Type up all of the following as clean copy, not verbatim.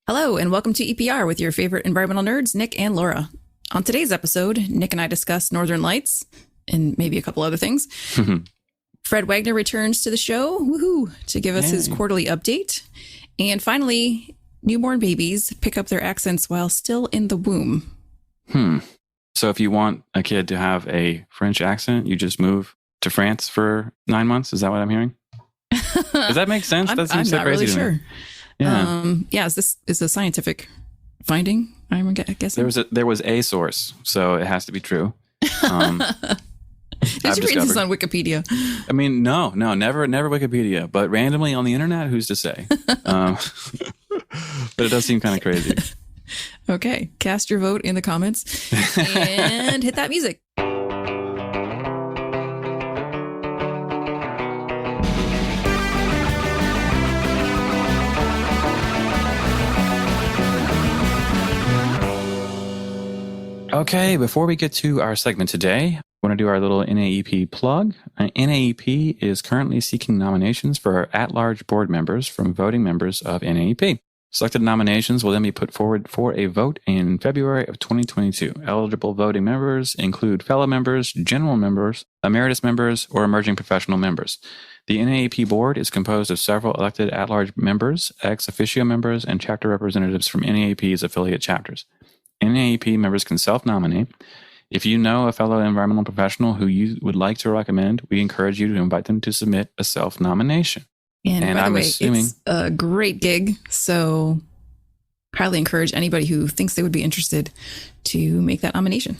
Hello, and welcome to EPR with your favorite environmental nerds, Nic and Laura. On today's episode, Nic and I discuss Northern Lights and maybe a couple other things. Fred Wagner returns to the show, woohoo, to give us his quarterly update. And finally, newborn babies pick up their accents while still in the womb. So if you want a kid to have a French accent, you just move to France for 9 months? Is that what I'm hearing? Does that make sense? That seems so crazy to me. Yeah. Is this a scientific finding? I'm guessing there was a source, so it has to be true. Did you read this on Wikipedia? I mean, no, never Wikipedia, but randomly on the internet. Who's to say? But it does seem kind of crazy. Okay, cast your vote in the comments and hit that music. Okay, before we get to our segment today, I want to do our little NAEP plug. NAEP is currently seeking nominations for our at-large board members from voting members of NAEP. Selected nominations will then be put forward for a vote in February of 2022. Eligible voting members include fellow members, general members, emeritus members, or emerging professional members. The NAEP board is composed of several elected at-large members, ex officio members, and chapter representatives from NAEP's affiliate chapters. NAEP members can self-nominate. If you know a fellow environmental professional who you would like to recommend, we encourage you to invite them to submit a self-nomination. And by the way, it's a great gig, so highly encourage anybody who thinks they would be interested to make that nomination.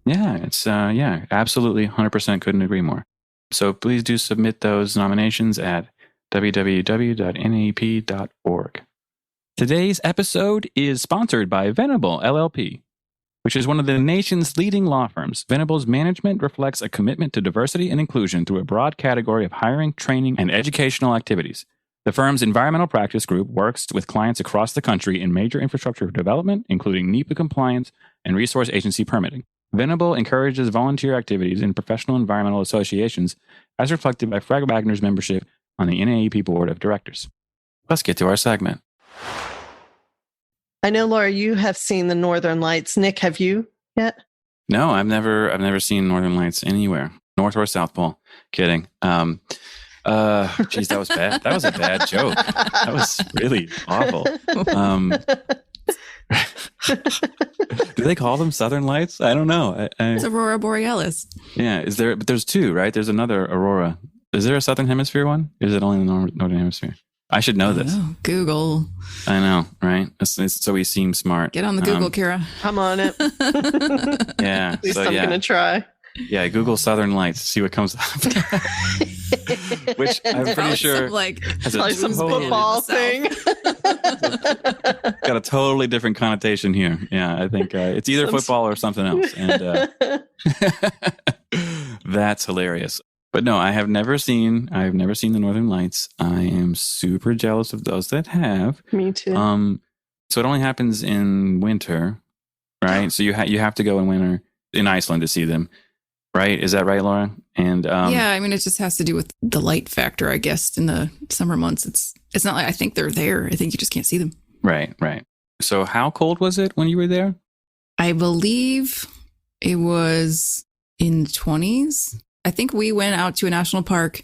Yeah, it's absolutely 100% couldn't agree more. So please do submit those nominations at www.naep.org. Today's episode is sponsored by Venable, LLP, which is one of the nation's leading law firms. Venable's management reflects a commitment to diversity and inclusion through a broad category of hiring, training, and educational activities. The firm's environmental practice group works with clients across the country in major infrastructure development, including NEPA compliance and resource agency permitting. Venable encourages volunteer activities in professional environmental associations, as reflected by Fred Wagner's membership on the NAEP Board of Directors. Let's get to our segment. I know, Laura, you have seen the Northern Lights. Nic, have you yet? No, I've never seen Northern Lights anywhere, North or South Pole. Kidding. Geez, that was bad. That was a bad joke. That was really awful. Do they call them Southern Lights? I don't know. It's Aurora Borealis. Yeah, but there's two, right? There's another Aurora. Is there a Southern Hemisphere one? Is it only in the Northern Hemisphere? I should know this. Google. I know, right? So we seem smart. Get on the Google, Kira. I'm on it. Yeah. At least I'm going to try. Yeah, Google Southern Lights, see what comes up. Which I'm pretty sure has some football thing. Got a totally different connotation here. Yeah, I think it's either football or something else. And that's hilarious. But no, I've never seen the Northern Lights. I am super jealous of those that have. Me too. So it only happens in winter, right? So you have to go in winter in Iceland to see them, right? Is that right, Laura? And yeah, I mean, it just has to do with the light factor, I guess. In the summer months, it's not like I think they're there. I think you just can't see them. Right. So how cold was it when you were there? I believe it was in the 20s. I think we went out to a national park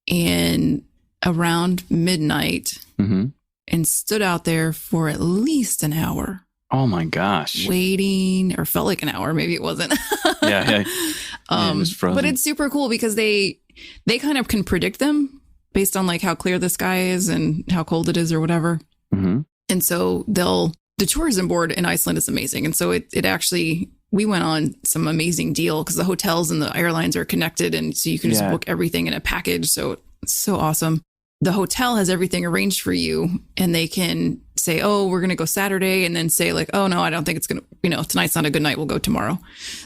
in around midnight and stood out there for at least an hour. Oh my gosh. Waiting, or felt like an hour. Maybe it wasn't. Yeah. It was frozen. But it's super cool because they kind of can predict them based on like how clear the sky is and how cold it is or whatever. Mm-hmm. And so the tourism board in Iceland is amazing. And so it actually, we went on some amazing deal because the hotels and the airlines are connected. And so you can just book everything in a package. So it's so awesome. The hotel has everything arranged for you and they can say, oh, we're going to go Saturday. And then say like, oh no, I don't think it's going to, tonight's not a good night. We'll go tomorrow.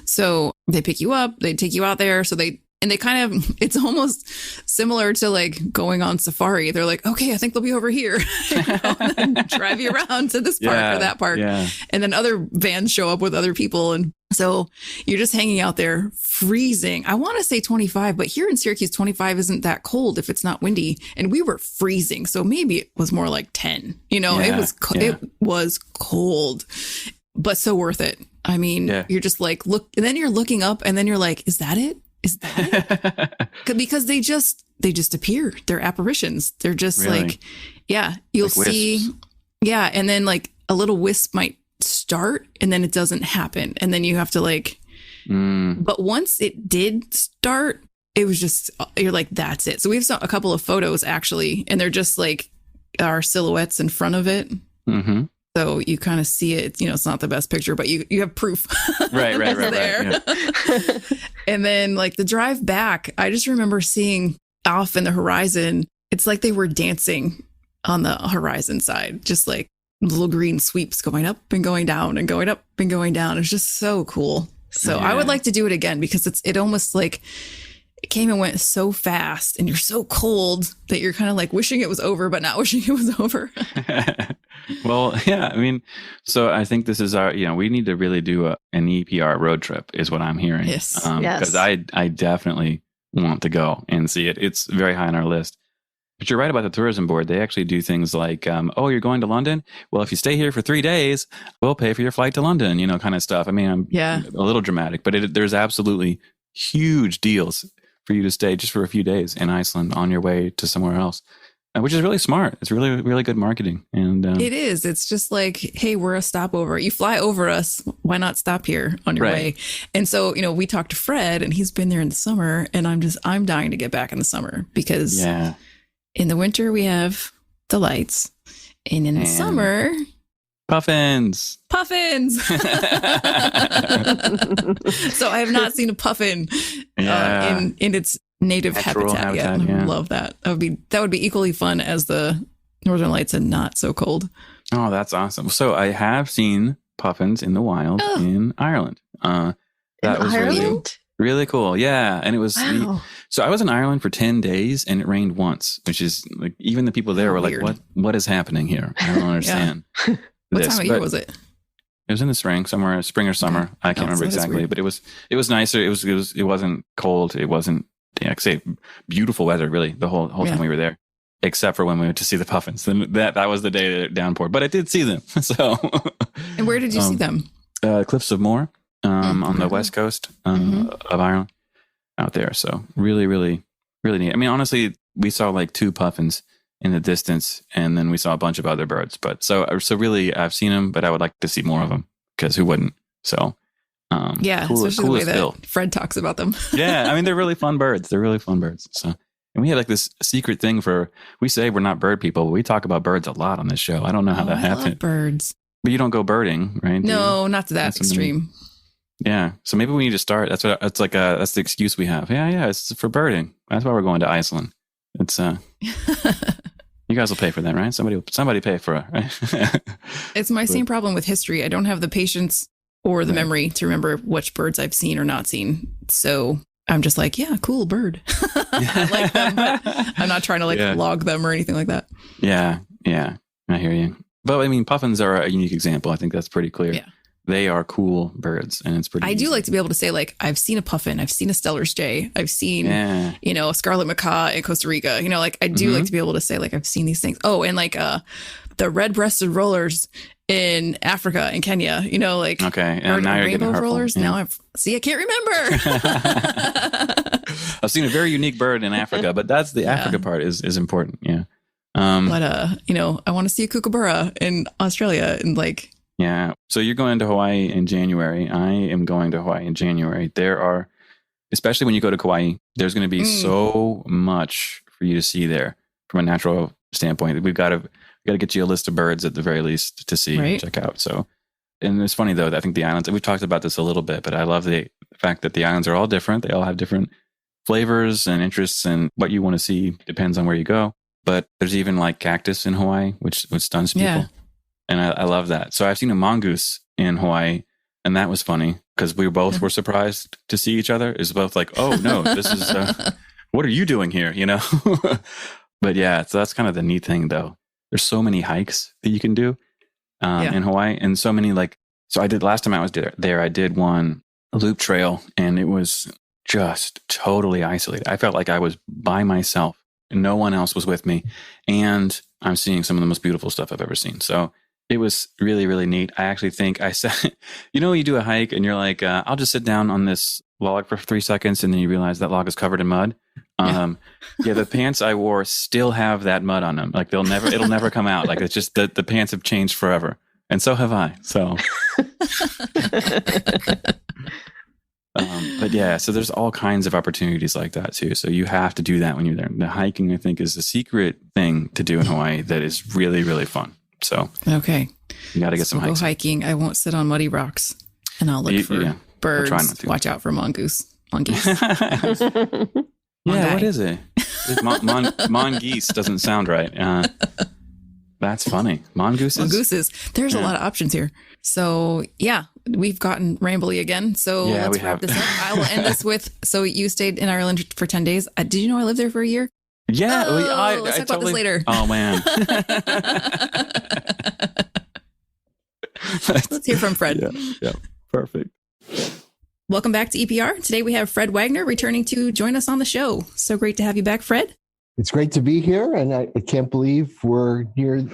So they pick you up, they take you out there. So they kind of, it's almost similar to like going on safari. They're like, okay, I think they'll be over here. And then drive you around to this park or that park. Yeah. And then other vans show up with other people. And So you're just hanging out there freezing. I want to say 25, but here in Syracuse, 25 isn't that cold if it's not windy. And we were freezing. So maybe it was more like 10. It was cold, but so worth it. I mean, you're just like, look, and then you're looking up and then you're like, is that it? Is that it? Because they just appear. They're apparitions. They're just like, you'll like see. Yeah. And then like a little wisp might start and then it doesn't happen. And then you have to but once it did start, it was just, you're like, that's it. So we have a couple of photos actually, and they're just like our silhouettes in front of it. Mm-hmm. So you kind of see it, it's not the best picture, but you have proof. Right. Yeah. And then like the drive back, I just remember seeing off in the horizon, it's like they were dancing on the horizon side, just like little green sweeps going up and going down and going up and going down. It's just so cool. So I would like to do it again because it almost like it came and went so fast and you're so cold that you're kind of like wishing it was over, but not wishing it was over. Well, yeah, I mean, so I think this is our, we need to really do an EPR road trip is what I'm hearing. Yes. Because I definitely want to go and see it. It's very high on our list. But you're right about the tourism board. They actually do things like, you're going to London? Well, if you stay here for 3 days, we'll pay for your flight to London, kind of stuff. I mean, I'm a little dramatic, but there's absolutely huge deals for you to stay just for a few days in Iceland on your way to somewhere else, which is really smart. It's really, really good marketing. And it is. It's just like, hey, we're a stopover. You fly over us. Why not stop here on your way? And so, we talked to Fred and he's been there in the summer and I'm dying to get back in the summer because in the winter, we have the lights. And in the summer... Puffins. So I have not seen a puffin in its native habitat yet. I love that. That would be equally fun as the Northern Lights and not so cold. Oh, that's awesome. So I have seen puffins in the wild in Ireland. That was Ireland? Really cool. Yeah. And it was, so I was in Ireland for 10 days and it rained once, which is like, even the people there were weird. Like, what is happening here? I don't understand. What time of year was it? It was in the spring, somewhere spring or summer. I can't remember exactly, but it was nicer. It wasn't cold. It wasn't, I could say beautiful weather really the whole time we were there, except for when we went to see the puffins. Then that was the day that it downpoured, but I did see them. So, and where did you see them? Cliffs of Moher. On the west coast of Ireland out there. So really, really, really neat. I mean, honestly, we saw like 2 puffins in the distance and then we saw a bunch of other birds. But so really I've seen them, but I would like to see more of them because who wouldn't? So especially the way that Fred talks about them. Yeah. I mean, they're really fun birds. So, and we have like this secret thing we say we're not bird people, but we talk about birds a lot on this show. I don't know how that happened. I love birds. But you don't go birding, right? No, not to that extreme. Yeah. So maybe we need to start. That's the excuse we have. Yeah. It's for birding. That's why we're going to Iceland. It's, you guys will pay for that, right? Somebody pay for it, right? It's my same problem with history. I don't have the patience or the memory to remember which birds I've seen or not seen. So I'm just like, yeah, cool bird. I like them, but I'm not trying to log them or anything like that. Yeah. I hear you. But I mean, puffins are a unique example. I think that's pretty clear. Yeah. They are cool birds, and it's pretty. I do like to be able to say, like, I've seen a puffin, I've seen a Steller's jay, I've seen, a scarlet macaw in Costa Rica. Like I do like to be able to say, like, I've seen these things. Oh, and like the red-breasted rollers in Africa and Kenya. Like and now you're rainbow getting rollers. Yeah. Now I can't remember. I've seen a very unique bird in Africa, but that's the Africa part is important. Yeah. But I want to see a kookaburra in Australia and like. Yeah. So you're going to Hawaii in January. I am going to Hawaii in January. There are, especially when you go to Kauai, there's going to be so much for you to see there from a natural standpoint. We've got to get you a list of birds at the very least to see and check out. So, and it's funny though, I think the islands, we've talked about this a little bit, but I love the fact that the islands are all different. They all have different flavors and interests, and what you want to see depends on where you go. But there's even like cactus in Hawaii, which stuns people. Yeah. And I love that. So I've seen a mongoose in Hawaii, and that was funny because we both were surprised to see each other. It's both like, oh no, this is, what are you doing here? But yeah, so that's kind of the neat thing though. There's so many hikes that you can do in Hawaii, and so many like So I did, last time I was there, I did one loop trail, and it was just totally isolated. I felt like I was by myself and no one else was with me. And I'm seeing some of the most beautiful stuff I've ever seen. So it was really, really neat. I actually think I said, you do a hike and you're like, I'll just sit down on this log for 3 seconds. And then you realize that log is covered in mud. The pants I wore still have that mud on them. Like it'll never come out. Like it's just the pants have changed forever. And so have I. So, but yeah, so there's all kinds of opportunities like that too. So you have to do that when you're there. The hiking, I think, is the secret thing to do in Hawaii that is really, really fun. So okay, you got to get some hikes. Go hiking. I won't sit on muddy rocks, and I'll look for birds. Watch out for mongoose. Yeah, what is it? Mongoose doesn't sound right. That's funny. Mongooses. There's a lot of options here. So yeah, we've gotten rambly again. So let's wrap this up. I will end this with, so you stayed in Ireland for 10 days. Did you know I lived there for a year? Yeah. Let's talk about this later. Oh man. Let's hear from Fred. Yeah. Perfect. Welcome back to EPR. Today we have Fred Wagner returning to join us on the show. So great to have you back, Fred. It's great to be here, and I can't believe we're near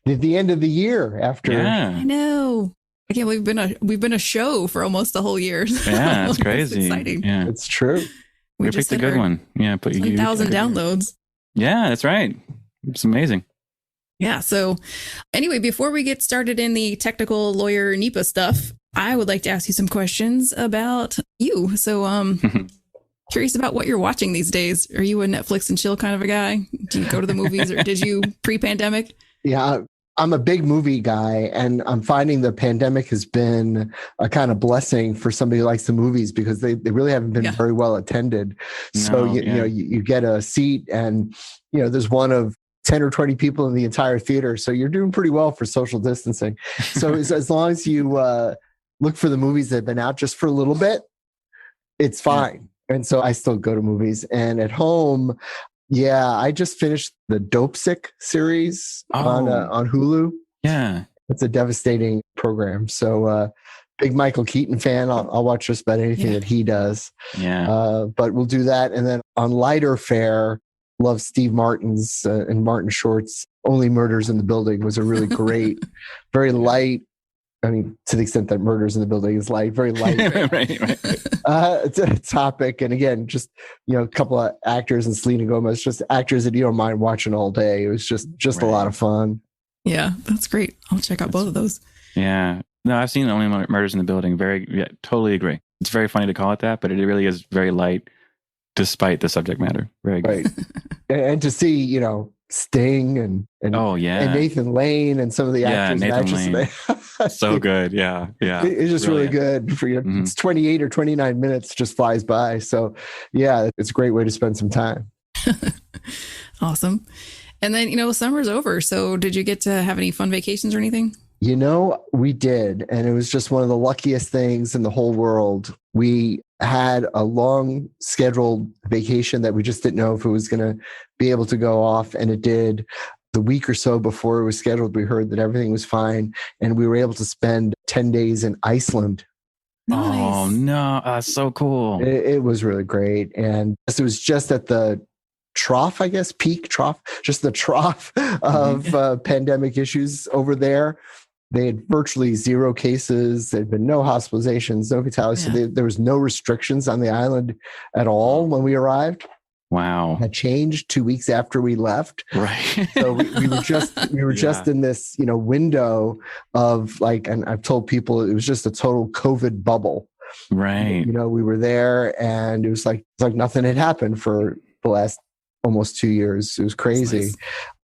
the end of the year after. Yeah. I know. I can't believe we've been a show for almost the whole year. Yeah, it's crazy. It's exciting. Yeah, it's true. We picked a good one. Yeah, but 1,000 downloads. Yeah, that's right. It's amazing. Yeah. So anyway, before we get started in the technical lawyer NEPA stuff, I would like to ask you some questions about you. So, curious about what you're watching these days. Are you a Netflix and chill kind of a guy? Do you go to the movies, or did you pre-pandemic? Yeah, I'm a big movie guy, and I'm finding the pandemic has been a kind of blessing for somebody who likes the movies, because they really haven't been very well attended. So you get a seat, and there's one of 10 or 20 people in the entire theater. So you're doing pretty well for social distancing. So as long as you look for the movies that have been out just for a little bit, it's fine. And so I still go to movies. And at home, I just finished the Dope Sick series on Hulu. Yeah. It's a devastating program. So big Michael Keaton fan. I'll watch just about anything that he does. Yeah. But we'll do that. And then on lighter fare, love Steve Martin's and Martin Short's Only Murders in the Building was a really great, very light. I mean, to the extent that Murders in the Building is light, very light right. topic. And again, just, a couple of actors and Selena Gomez, just actors that you don't mind watching all day. It was just a lot of fun. Yeah, that's great. I'll check out both of those. Yeah. No, I've seen Only Murders in the Building. Totally agree. It's very funny to call it that, but it really is very light despite the subject matter. Very good. Right. And to see, Sting and Nathan Lane and some of the actors and actresses. So good. Yeah. It's just really good for you. It's 28 or 29 minutes, just flies by. So it's a great way to spend some time. Awesome. And then, summer's over. So did you get to have any fun vacations or anything? We did. And it was just one of the luckiest things in the whole world. We had a long scheduled vacation that we just didn't know if it was going to be able to go off. And it did. The week or so before it was scheduled, we heard that everything was fine. And we were able to spend 10 days in Iceland. Nice. Oh, no. That's so cool. It was really great. And it was just at the trough, I guess, peak trough, just the trough of pandemic issues over there. They had virtually zero cases. There'd been no hospitalizations, no fatalities. So there was no restrictions on the island at all when we arrived. Wow. That changed 2 weeks after we left. Right. So we were just in this, window of and I've told people it was just a total COVID bubble. Right. We were there, and it was like nothing had happened for the last almost 2 years. It was crazy. Nice.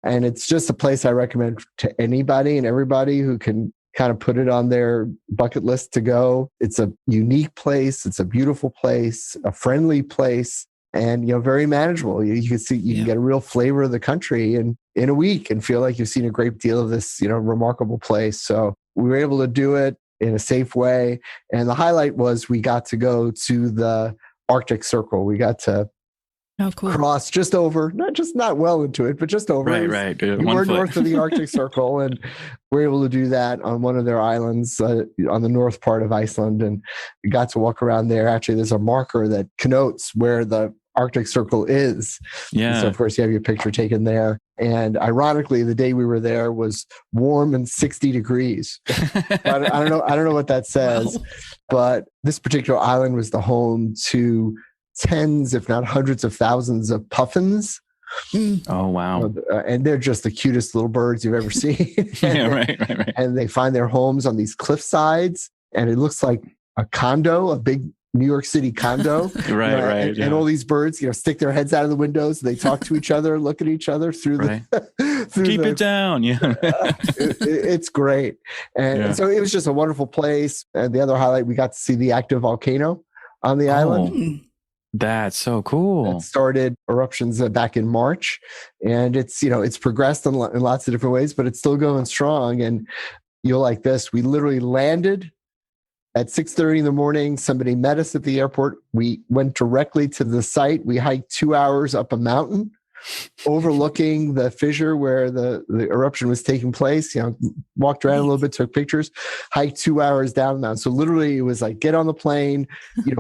And it's just a place I recommend to anybody and everybody who can kind of put it on their bucket list to go. It's a unique place. It's a beautiful place, a friendly place, and, very manageable. You can see, you can get a real flavor of the country in a week and feel like you've seen a great deal of this, remarkable place. So we were able to do it in a safe way. And the highlight was we got to go to the Arctic Circle. We got to Oh, cool. Cross just over, not well into it, but just over. Right. We're north of the Arctic Circle, and we're able to do that on one of their islands on the north part of Iceland. And we got to walk around there. Actually, there's a marker that connotes where the Arctic Circle is. Yeah. And so, of course, you have your picture taken there. And ironically, the day we were there was warm and 60 degrees. I don't know what that says, wow. But this particular island was the home to tens, if not hundreds of thousands of puffins. Oh, wow. And they're just the cutest little birds you've ever seen. Yeah, right. And they find their homes on these cliff sides, and it looks like a condo, a big New York City condo. Right. And all these birds, stick their heads out of the windows. They talk to each other, look at each other through the... Keep it down. Yeah. It's great. And so it was just a wonderful place. And the other highlight, we got to see the active volcano on the island. That's so cool. It started eruptions back in March, and it's progressed in lots of different ways, but it's still going strong. And you'll like this. We literally landed at 6:30 in the morning. Somebody met us at the airport. We went directly to the site. We hiked 2 hours up a mountain overlooking the fissure where the eruption was taking place, walked around a little bit, took pictures, hiked 2 hours down the mountain. So literally it was like, get on the plane,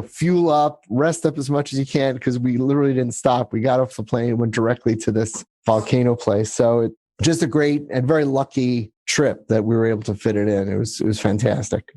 fuel up, rest up as much as you can, because we literally didn't stop. We got off the plane and went directly to this volcano place. So just a great and very lucky trip that we were able to fit it in. It was fantastic.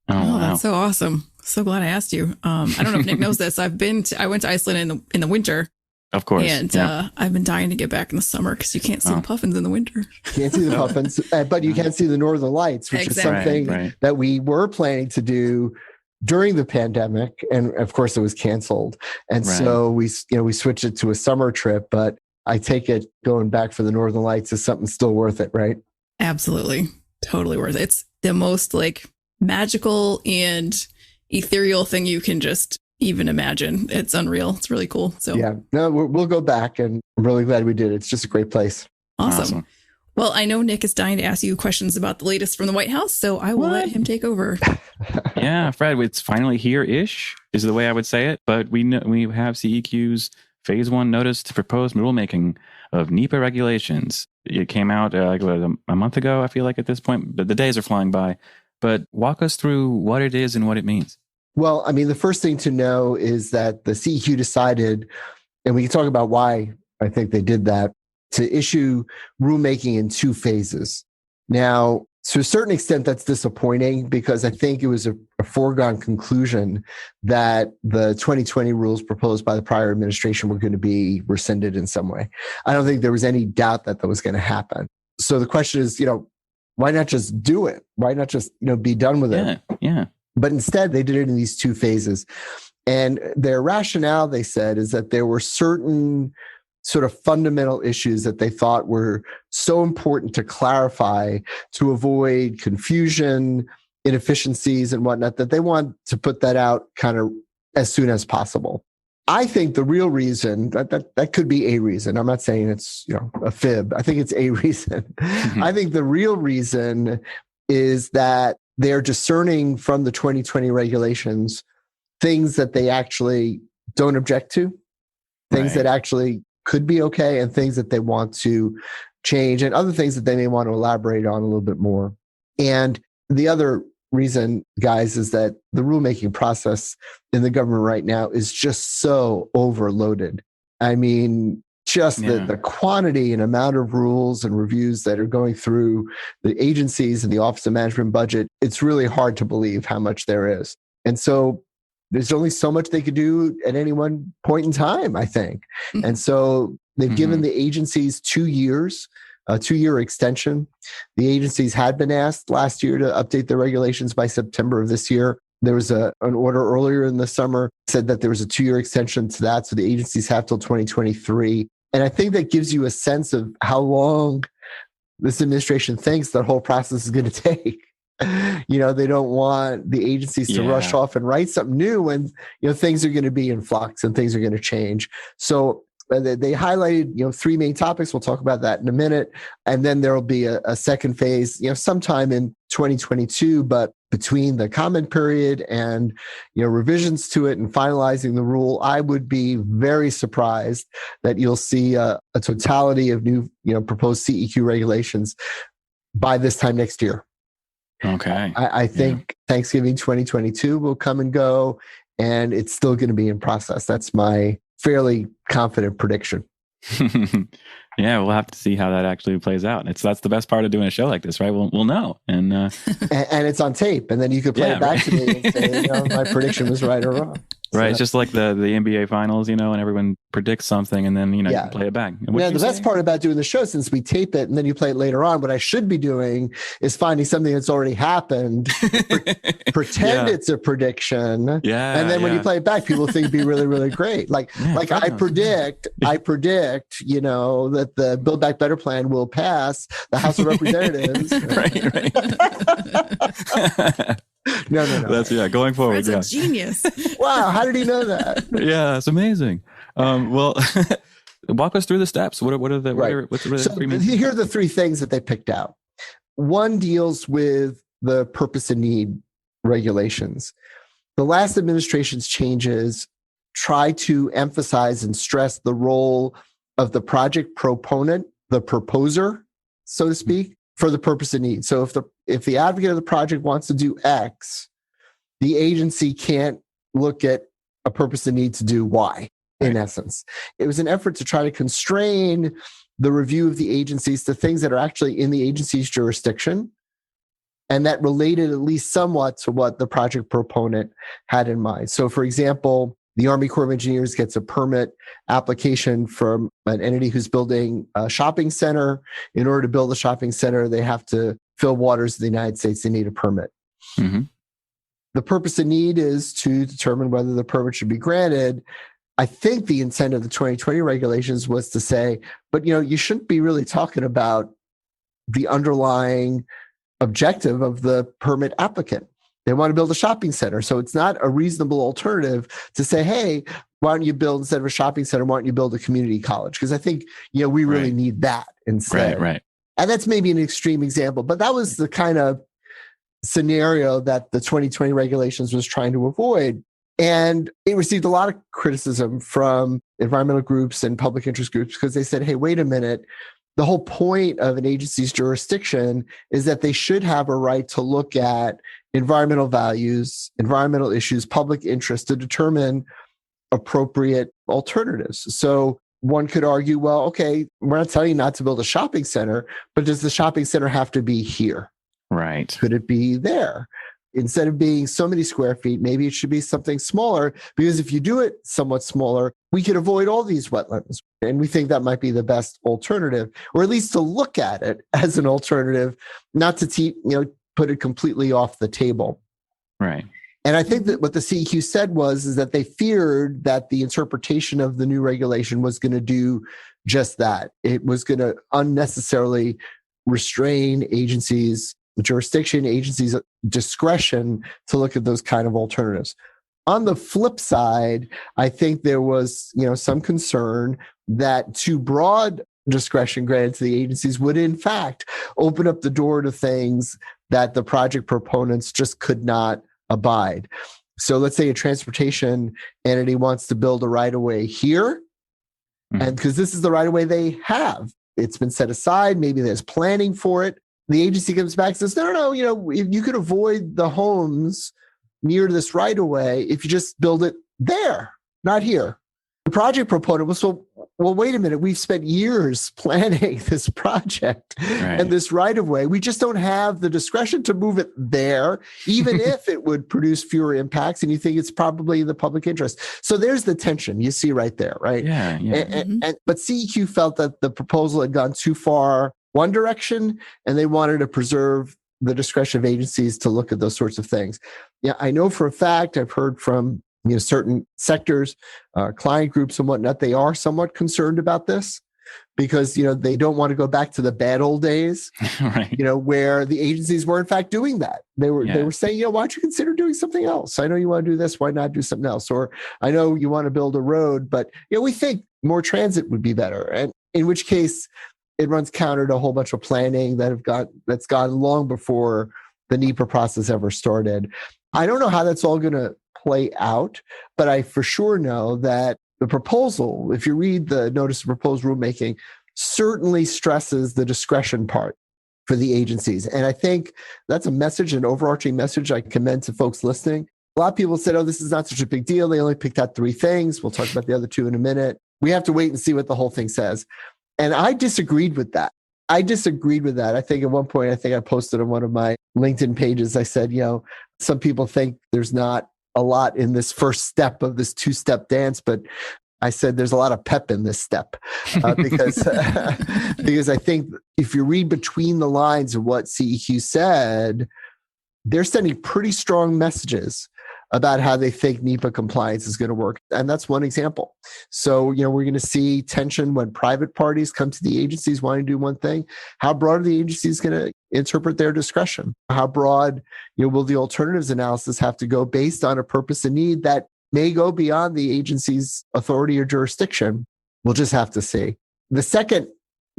Oh, wow. That's so awesome. So glad I asked you. I don't know if Nic knows this. I went to Iceland in the winter. Of course. And I've been dying to get back in the summer because you can't see the puffins in the winter. Can't see the puffins, but you can see the northern lights, which is something that we were planning to do during the pandemic. And of course it was canceled. And so we switched it to a summer trip, but I take it going back for the northern lights is something still worth it, right? Absolutely. Totally worth it. It's the most magical and ethereal thing you can just even imagine. It's unreal. It's really cool. So we'll go back, and I'm really glad we did. It's just a great place. Awesome. Well, I know Nic is dying to ask you questions about the latest from the White House, so I will let him take over. Yeah, Fred, it's finally here-ish is the way I would say it. But we have CEQ's Phase 1 notice to propose rulemaking of NEPA regulations. It came out a month ago, I feel like, at this point, but the days are flying by. But walk us through what it is and what it means. Well, I mean, the first thing to know is that the CEQ decided, and we can talk about why I think they did that, to issue rulemaking in 2 phases. Now, to a certain extent, that's disappointing because I think it was a foregone conclusion that the 2020 rules proposed by the prior administration were going to be rescinded in some way. I don't think there was any doubt that was going to happen. So the question is, why not just do it? Why not just, be done with it? Yeah. But instead, they did it in these 2 phases. And their rationale, they said, is that there were certain sort of fundamental issues that they thought were so important to clarify to avoid confusion, inefficiencies, and whatnot, that they want to put that out kind of as soon as possible. I think the real reason, that could be a reason. I'm not saying it's a fib. I think it's a reason. Mm-hmm. I think the real reason is that they're discerning from the 2020 regulations things that they actually don't object to, things that actually could be okay, and things that they want to change, and other things that they may want to elaborate on a little bit more. And the other reason, guys, is that the rulemaking process in the government right now is just so overloaded. I mean, just the quantity and amount of rules and reviews that are going through the agencies and the Office of Management Budget, it's really hard to believe how much there is. And so there's only so much they could do at any one point in time, I think. Mm-hmm. And so they've given the agencies 2 years, a 2-year extension. The agencies had been asked last year to update their regulations by September of this year. There was an order earlier in the summer said that there was a 2-year extension to that. So the agencies have till 2023. And I think that gives you a sense of how long this administration thinks that whole process is going to take. They don't want the agencies to rush off and write something new when, things are going to be in flux and things are going to change. So they highlighted, 3 main topics. We'll talk about that in a minute. And then there'll be a second phase, sometime in 2022, but between the comment period and revisions to it and finalizing the rule, I would be very surprised that you'll see a totality of new proposed CEQ regulations by this time next year. Okay. I think Thanksgiving 2022 will come and go, and it's still going to be in process. That's my fairly confident prediction. Yeah, we'll have to see how that actually plays out. That's the best part of doing a show like this, right? We'll know, and it's on tape, and then you could play it back to me and say, my prediction was right or wrong. Right, it's just like the NBA finals, and everyone predicts something, and then you play it back. The best part about doing the show, since we tape it and then you play it later on, what I should be doing is finding something that's already happened, pretend it's a prediction, and then when you play it back, people think it'd be really, really great. I predict, that the Build Back Better plan will pass the House of Representatives. Right. No. That's going forward. That's a genius. Wow, how did he know that? Yeah, it's amazing. Well, walk us through the steps. What are the here are the three things that they picked out. One deals with the purpose and need regulations. The last administration's changes try to emphasize and stress the role of the project proponent, the proposer, so to speak, for the purpose and need. So if the advocate of the project wants to do X, the agency can't look at a purpose and need to do Y, in essence. It was an effort to try to constrain the review of the agencies to things that are actually in the agency's jurisdiction and that related at least somewhat to what the project proponent had in mind. So, for example, the Army Corps of Engineers gets a permit application from an entity who's building a shopping center. In order to build a shopping center, they have to fill waters of the United States. They need a permit. Mm-hmm. The purpose and need is to determine whether the permit should be granted. I think the intent of the 2020 regulations was to say, but you shouldn't be really talking about the underlying objective of the permit applicant. They want to build a shopping center. So it's not a reasonable alternative to say, hey, why don't you build, instead of a shopping center, why don't you build a community college? Because I think, we really need that instead. Right. And that's maybe an extreme example, but that was the kind of scenario that the 2020 regulations was trying to avoid. And it received a lot of criticism from environmental groups and public interest groups because they said, hey, wait a minute. The whole point of an agency's jurisdiction is that they should have a right to look at environmental values, environmental issues, public interest to determine appropriate alternatives. So one could argue, well, okay, we're not telling you not to build a shopping center, but does the shopping center have to be here? Right. Could it be there? Instead of being so many square feet, maybe it should be something smaller, because if you do it somewhat smaller, we could avoid all these wetlands. And we think that might be the best alternative, or at least to look at it as an alternative, not to put it completely off the table. Right. And I think that what the CEQ said is that they feared that the interpretation of the new regulation was going to do just that. It was going to unnecessarily restrain agencies' jurisdiction, agencies' discretion to look at those kind of alternatives. On the flip side, I think there was, some concern that too broad discretion granted to the agencies would in fact open up the door to things that the project proponents just could not abide. So let's say a transportation entity wants to build a right-of-way here, and because this is the right-of-way they have, it's been set aside, maybe there's planning for it. The agency comes back and says, no, you could avoid the homes near this right-of-way if you just build it there, not here. The project proponent was, well, wait a minute. We've spent years planning this project and this right-of-way. We just don't have the discretion to move it there, even if it would produce fewer impacts. And you think it's probably in the public interest. So there's the tension you see right there, right? Yeah. But CEQ felt that the proposal had gone too far one direction, and they wanted to preserve the discretion of agencies to look at those sorts of things. Yeah, I know for a fact, I've heard from certain sectors, client groups and whatnot, they are somewhat concerned about this because, they don't want to go back to the bad old days, right. Where the agencies were in fact doing that. They were saying, why don't you consider doing something else? I know you want to do this. Why not do something else? Or I know you want to build a road, but, we think more transit would be better. And in which case it runs counter to a whole bunch of planning that's gone long before the NEPA process ever started. I don't know how that's all going to play out, but I for sure know that the proposal, if you read the notice of proposed rulemaking, certainly stresses the discretion part for the agencies. And I think that's a message, an overarching message I commend to folks listening. A lot of people said, oh, this is not such a big deal. They only picked out 3 things. We'll talk about the other 2 in a minute. We have to wait and see what the whole thing says. And I disagreed with that. I think at one point, I posted on one of my LinkedIn pages, I said, some people think there's not a lot in this first step of this 2-step dance, but I said there's a lot of pep in this step because I think if you read between the lines of what CEQ said, they're sending pretty strong messages about how they think NEPA compliance is going to work. And that's one example. So, we're going to see tension when private parties come to the agencies wanting to do one thing. How broad are the agencies going to interpret their discretion? How broad, will the alternatives analysis have to go based on a purpose and need that may go beyond the agency's authority or jurisdiction? We'll just have to see. The second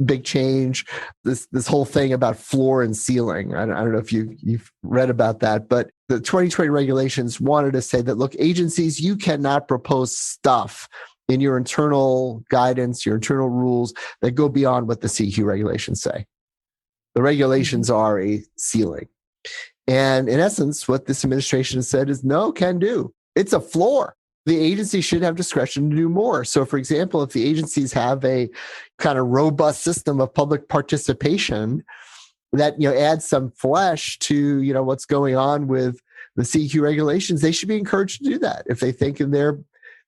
big change, this whole thing about floor and ceiling. I don't know if you've read about that, but the 2020 regulations wanted to say that, look, agencies, you cannot propose stuff in your internal guidance, your internal rules that go beyond what the CEQ regulations say. The regulations are a ceiling. And in essence, what this administration has said is no, can do. It's a floor. The agency should have discretion to do more. So, for example, if the agencies have a kind of robust system of public participation that adds some flesh to what's going on with the CEQ regulations, they should be encouraged to do that. If they think in their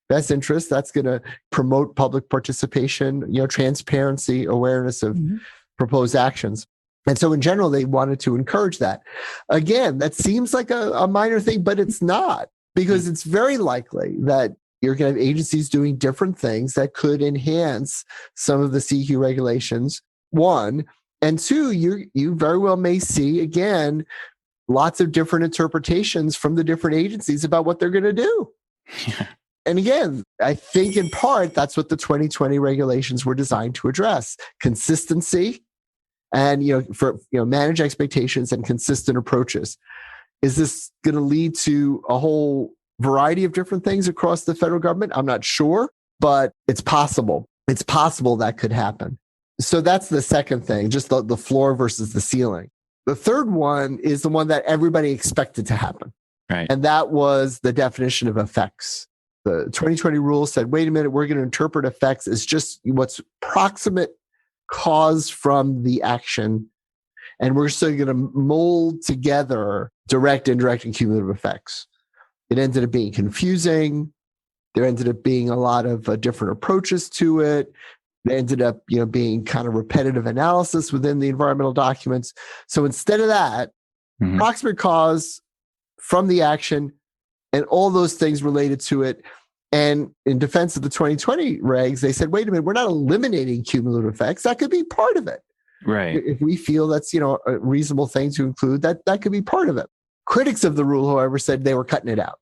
best interest, that's going to promote public participation, transparency, awareness of proposed actions. And so in general, they wanted to encourage that. Again, that seems like a minor thing, but it's not. Because it's very likely that you're going to have agencies doing different things that could enhance some of the CEQ regulations, 1. And 2, you very well may see, again, lots of different interpretations from the different agencies about what they're going to do. Yeah. And again, I think in part, that's what the 2020 regulations were designed to address. Consistency and, manage expectations and consistent approaches. Is this going to lead to a whole variety of different things across the federal government? I'm not sure, but it's possible. It's possible that could happen. So that's the second thing, just the floor versus the ceiling. The third one is the one that everybody expected to happen. Right. And that was the definition of effects. The 2020 rule said, wait a minute, we're going to interpret effects as just what's proximate cause from the action. And we're still going to mold together direct, indirect, and cumulative effects. It ended up being confusing. There ended up being a lot of different approaches to it. It ended up, being kind of repetitive analysis within the environmental documents. So instead of that, proximate cause from the action and all those things related to it. And in defense of the 2020 regs, they said, wait a minute, we're not eliminating cumulative effects. That could be part of it. Right. If we feel that's, a reasonable thing to include, that could be part of it. Critics of the rule, however, said they were cutting it out.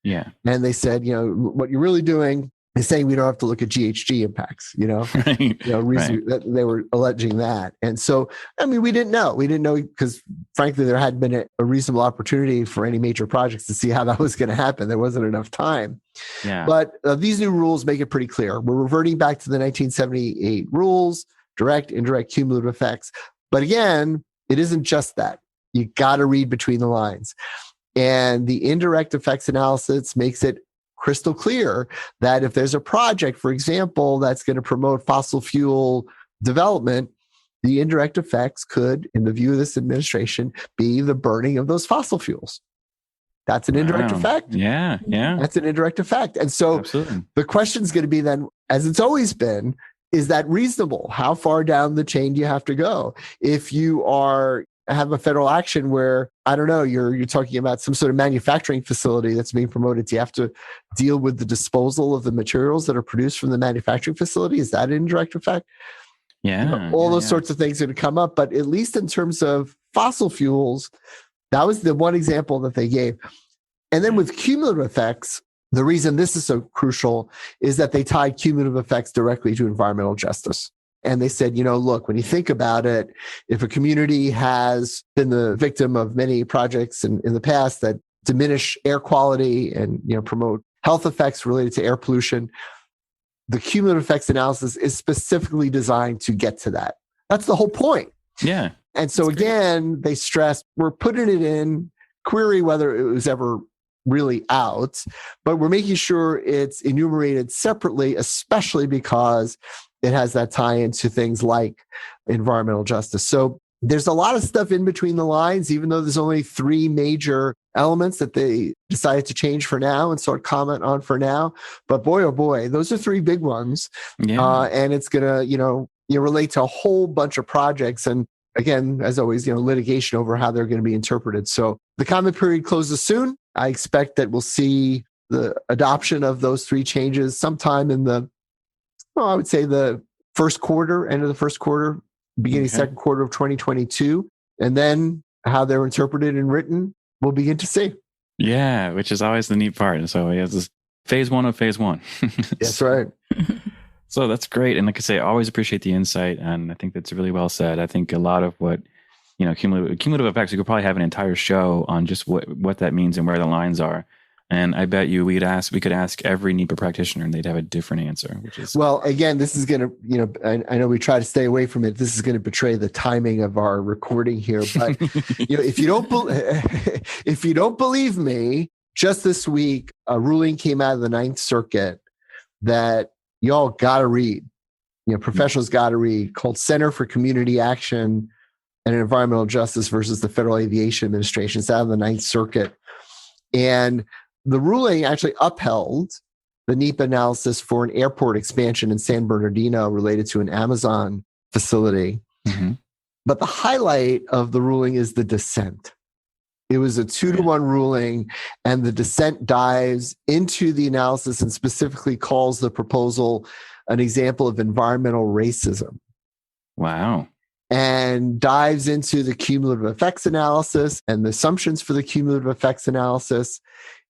Yeah. And they said, what you're really doing is saying we don't have to look at GHG impacts, Right. They were alleging that. And so, we didn't know. We didn't know because, frankly, there hadn't been a reasonable opportunity for any major projects to see how that was going to happen. There wasn't enough time. Yeah. But these new rules make it pretty clear. We're reverting back to the 1978 rules. Direct, indirect, cumulative effects. But again, it isn't just that. You got to read between the lines. And the indirect effects analysis makes it crystal clear that if there's a project, for example, that's going to promote fossil fuel development, the indirect effects could, in the view of this administration, be the burning of those fossil fuels. That's an indirect effect. Yeah. That's an indirect effect. And so the question is going to be then, as it's always been, is that reasonable? How far down the chain do you have to go? If you have a federal action where, I don't know, you're talking about some sort of manufacturing facility that's being promoted, do you have to deal with the disposal of the materials that are produced from the manufacturing facility? Is that an indirect effect? Yeah. All those sorts of things are going to come up. But at least in terms of fossil fuels, that was the one example that they gave. And then with cumulative effects, the reason this is so crucial is that they tied cumulative effects directly to environmental justice. And they said, look, when you think about it, if a community has been the victim of many projects in the past that diminish air quality and promote health effects related to air pollution, the cumulative effects analysis is specifically designed to get to that. That's the whole point. Yeah. And so again, they stressed, we're putting it in, query whether it was ever really out, but we're making sure it's enumerated separately, especially because it has that tie into things like environmental justice. So there's a lot of stuff in between the lines, even though there's only 3 major elements that they decided to change for now and sort of comment on for now. But boy, oh boy, those are 3 big ones. Yeah. And it's going to, relate to a whole bunch of projects. And again, as always, litigation over how they're going to be interpreted. So the comment period closes soon. I expect that we'll see the adoption of those 3 changes sometime in I would say the first quarter, end of the first quarter, beginning second quarter of 2022. And then how they're interpreted and written, we'll begin to see. Yeah, which is always the neat part. And so this is phase 1 of phase 1. That's right. So that's great. And like I say, I always appreciate the insight. And I think that's really well said. I think a lot of what, cumulative effects, we could probably have an entire show on just what that means and where the lines are. And I bet you we could ask every NEPA practitioner and they'd have a different answer. Well, again, this is going to, I know we try to stay away from it. This is going to betray the timing of our recording here. But if you don't believe me, just this week, a ruling came out of the Ninth Circuit that y'all got to read, professionals got to read, called Center for Community Action and Environmental Justice versus the Federal Aviation Administration. It's out of the Ninth Circuit. And the ruling actually upheld the NEPA analysis for an airport expansion in San Bernardino related to an Amazon facility. Mm-hmm. But the highlight of the ruling is the dissent. It was a 2-to-1 ruling, and the dissent dives into the analysis and specifically calls the proposal an example of environmental racism. Wow. And dives into the cumulative effects analysis and the assumptions for the cumulative effects analysis.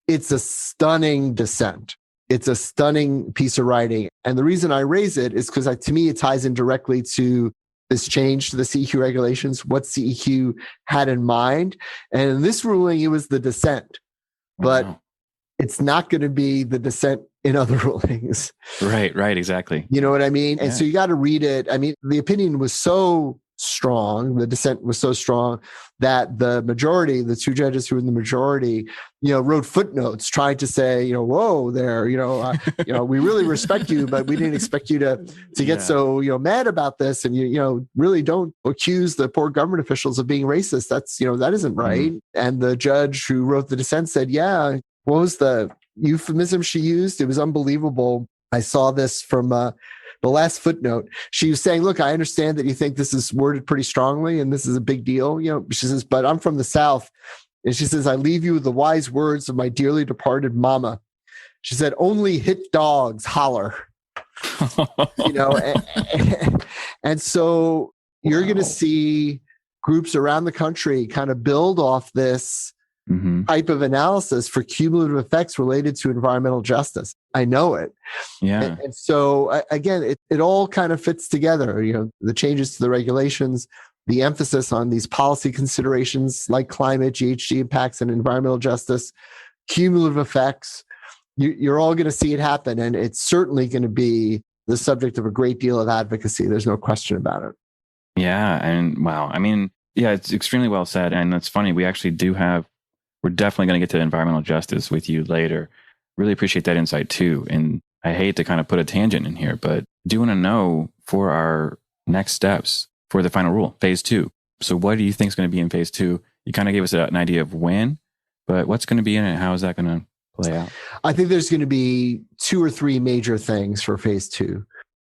It's a stunning dissent. It's a stunning piece of writing. And the reason I raise it is because to me, it ties in directly to this change to the CEQ regulations, what CEQ had in mind. And in this ruling, it was the dissent. But it's not going to be the dissent in other rulings. Right, exactly. You know what I mean? And so you got to read it. I mean, the opinion was so strong, the dissent was so strong that the majority, the 2 judges who were in the majority, wrote footnotes trying to say, whoa there, we really respect you, but we didn't expect you to get so, mad about this. And really don't accuse the poor government officials of being racist. That's, that isn't right. Mm-hmm. And the judge who wrote the dissent said, what was the euphemism she used? It was unbelievable. I saw this from, the last footnote. She was saying, look, I understand that you think this is worded pretty strongly and this is a big deal. She says, but I'm from the South. And she says, I leave you with the wise words of my dearly departed mama. She said, only hit dogs holler. And so you're going to see groups around the country kind of build off this type of analysis for cumulative effects related to environmental justice. I know it. Yeah. And so again, it all kind of fits together, the changes to the regulations, the emphasis on these policy considerations like climate, GHG impacts, and environmental justice, cumulative effects. You're all going to see it happen. And it's certainly going to be the subject of a great deal of advocacy. There's no question about it. Yeah. And wow. I mean, it's extremely well said. And it's funny. We're definitely going to get to environmental justice with you later. Really appreciate that insight too. And I hate to kind of put a tangent in here, but I do want to know for our next steps for the final rule, phase 2. So what do you think is going to be in phase 2? You kind of gave us an idea of when, but what's going to be in it? How is that going to play out? I think there's going to be 2 or 3 major things for phase 2.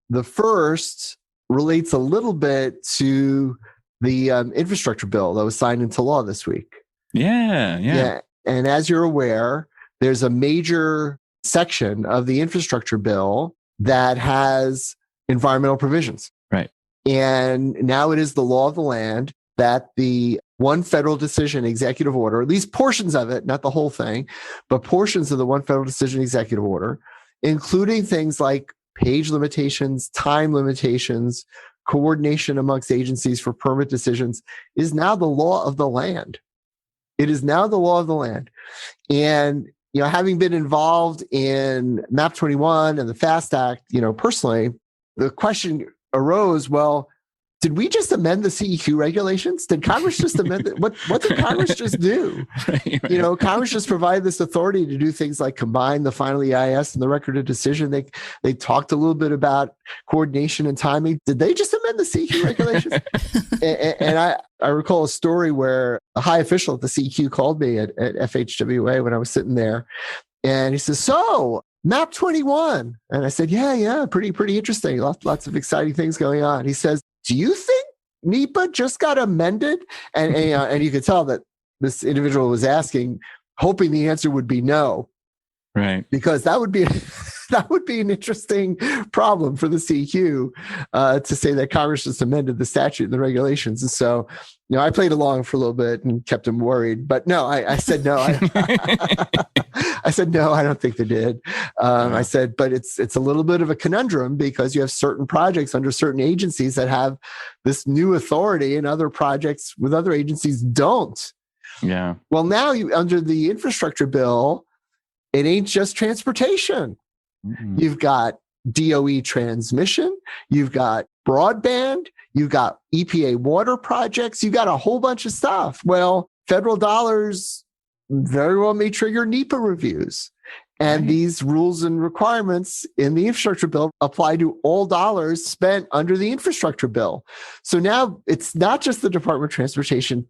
The first relates a little bit to the infrastructure bill that was signed into law this week. Yeah. And as you're aware, there's a major section of the infrastructure bill that has environmental provisions. Right. And now it is the law of the land that the one federal decision executive order, at least portions of it, not the whole thing, but portions of the one federal decision executive order, including things like page limitations, time limitations, coordination amongst agencies for permit decisions is now the law of the land. It is now the law of the land. And, having been involved in MAP 21 and the FAST Act, personally, the question arose, well, did we just amend the CEQ regulations? Did Congress just amend it? What did Congress just do? Right. Congress just provided this authority to do things like combine the final EIS and the record of decision. They talked a little bit about coordination and timing. Did they just amend the CEQ regulations? and I recall a story where a high official at the CEQ called me at FHWA when I was sitting there. And he says, so MAP 21. And I said, yeah, pretty interesting. Lots of exciting things going on. He says, do you think NEPA just got amended? And you could tell that this individual was asking, hoping the answer would be no. Right. Because that would be an interesting problem for the CEQ to say that Congress just amended the statute and the regulations. And so, I played along for a little bit and kept him worried. But no, I said no. I said no. I don't think they did. I said, but it's a little bit of a conundrum because you have certain projects under certain agencies that have this new authority, and other projects with other agencies don't. Yeah. Well, now under the infrastructure bill, it ain't just transportation. Mm-hmm. You've got DOE transmission, you've got broadband, you've got EPA water projects, you've got a whole bunch of stuff. Well, federal dollars very well may trigger NEPA reviews. And right. These rules and requirements in the infrastructure bill apply to all dollars spent under the infrastructure bill. So now it's not just the Department of Transportation,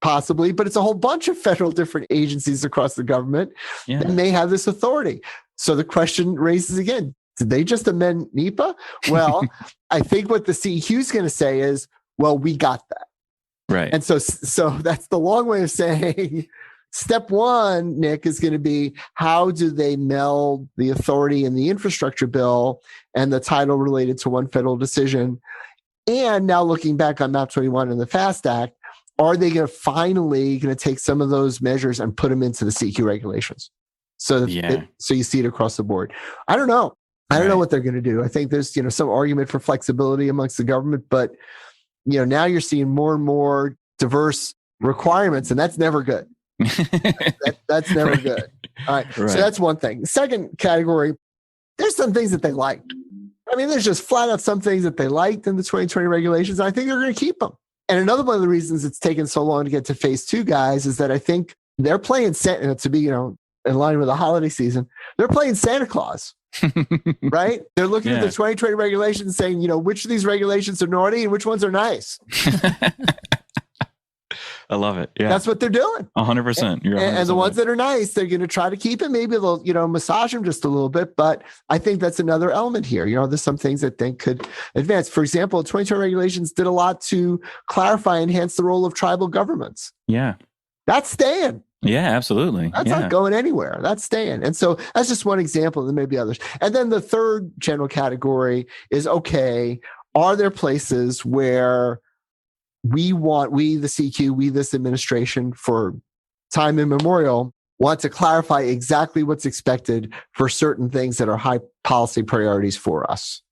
possibly, but it's a whole bunch of federal different agencies across the government that may have this authority. So the question raises again, did they just amend NEPA? Well, I think what the CEQ is going to say is, well, we got that. Right. And so that's the long way of saying step one, Nic, is going to be how do they meld the authority in the infrastructure bill and the title related to one federal decision? And now looking back on MAP 21 and the FAST Act, are they finally going to take some of those measures and put them into the CEQ regulations? So so you see it across the board. I don't know. I don't know what they're going to do. I think there's some argument for flexibility amongst the government, but now you're seeing more and more diverse requirements, and that's never good. That's never good. All right. So that's one thing. Second category, there's some things that they liked. I mean, there's just flat out some things that they liked in the 2020 regulations. And I think they're going to keep them. And another one of the reasons it's taken so long to get to phase two, guys, is that I think they're playing to be, in line with the holiday season, they're playing Santa Claus, right? They're looking at the 2020 regulations saying, which of these regulations are naughty and which ones are nice. I love it. Yeah. That's what they're doing. 100%. And the ones that are nice, they're going to try to keep it. Maybe they'll, massage them just a little bit. But I think that's another element here. There's some things that they could advance. For example, 2020 regulations did a lot to clarify and enhance the role of tribal governments. Yeah. That's staying. Yeah, absolutely. That's not going anywhere. That's staying. And so that's just one example. There may be others. And then the third general category is, okay, are there places where we, the CEQ, this administration for time immemorial, want to clarify exactly what's expected for certain things that are high policy priorities for us?